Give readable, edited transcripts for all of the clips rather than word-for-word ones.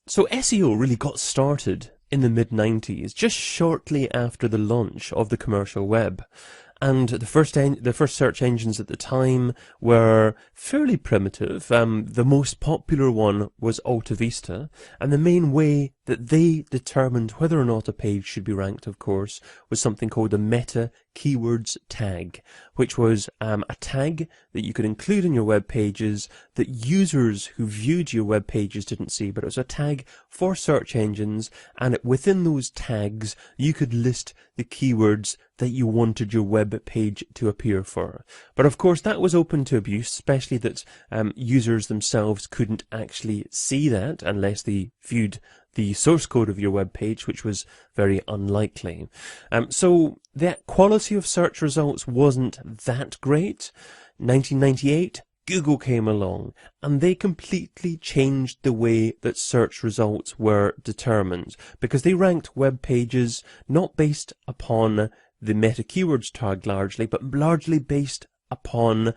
So SEO really got started in the mid-90s, just shortly after the launch of the commercial web. And the first search engines at the time were fairly primitive. The most popular one was Alta Vista, and the main way that they determined whether or not a page should be ranked, of course, was something called the meta keywords tag, which was a tag that you could include in your web pages that users who viewed your web pages didn't see, but it was a tag for search engines, and within those tags you could list the keywords that you wanted your web page to appear for. But of course that was open to abuse, especially that users themselves couldn't actually see that unless they viewed the source code of your web page, which was very unlikely. So the quality of search results wasn't that great. 1998, Google came along and they completely changed the way that search results were determined, because they ranked web pages not based upon the meta keywords tag largely, but largely based upon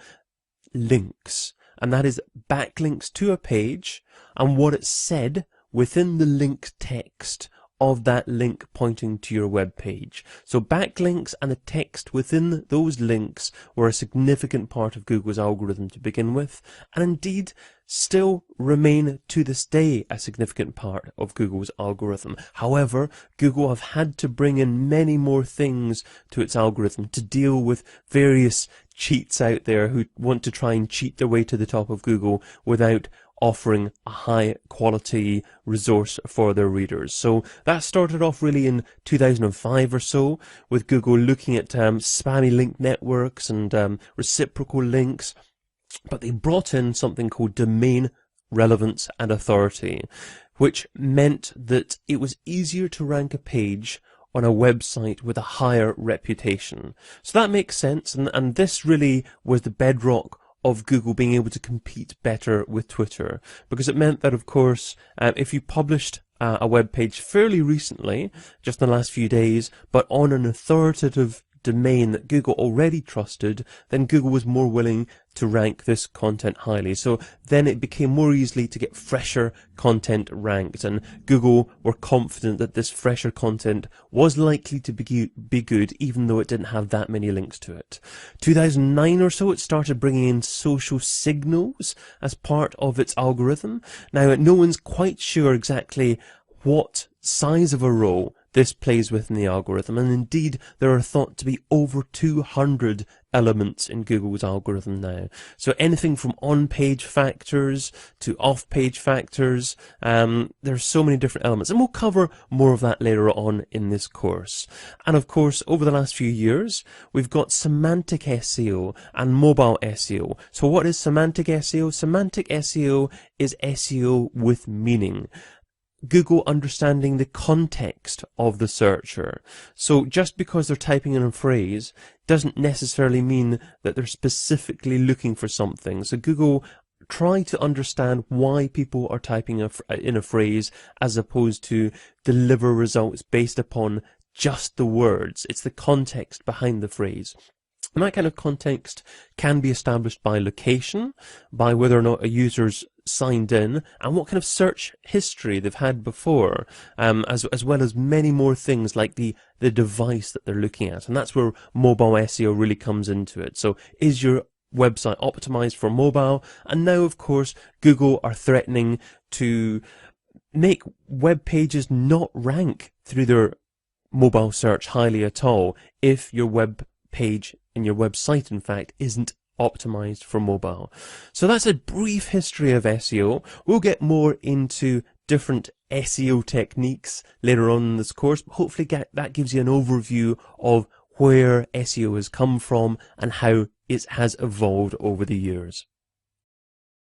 links. And that is backlinks to a page and what it said within the link text of that link pointing to your web page. So backlinks and the text within those links were a significant part of Google's algorithm to begin with, and indeed still remain to this day a significant part of Google's algorithm. However, Google have had to bring in many more things to its algorithm to deal with various cheats out there who want to try and cheat their way to the top of Google without offering a high quality resource for their readers. So that started off really in 2005 or so, with Google looking at spammy link networks and reciprocal links, but they brought in something called domain relevance and authority, which meant that it was easier to rank a page on a website with a higher reputation. So that makes sense, and this really was the bedrock of Google being able to compete better with Twitter, because it meant that, of course, if you published a web page fairly recently, just in the last few days, but on an authoritative domain that Google already trusted, then Google was more willing to rank this content highly. So then it became more easily to get fresher content ranked, and Google were confident that this fresher content was likely to be good, even though it didn't have that many links to it. 2009 or so, it started bringing in social signals as part of its algorithm. Now, no one's quite sure exactly what size of a role this plays within the algorithm, and indeed there are thought to be over 200 elements in Google's algorithm now. So anything from on-page factors to off-page factors, there's so many different elements, and we'll cover more of that later on in this course. And of course, over the last few years, we've got semantic SEO and mobile SEO. So what is semantic SEO? Semantic SEO is SEO with meaning. Google understanding the context of the searcher. So just because they're typing in a phrase doesn't necessarily mean that they're specifically looking for something. So Google try to understand why people are typing in a phrase as opposed to deliver results based upon just the words. It's the context behind the phrase. And that kind of context can be established by location, by whether or not a user's signed in, and what kind of search history they've had before, as well as many more things like the device that they're looking at. And that's where mobile SEO really comes into it. So is your website optimized for mobile? And now, of course, Google are threatening to make web pages not rank through their mobile search highly at all if your web page and your website, in fact, isn't optimized for mobile. So that's a brief history of SEO. We'll get more into different SEO techniques later on in this course, but hopefully that gives you an overview of where SEO has come from and how it has evolved over the years.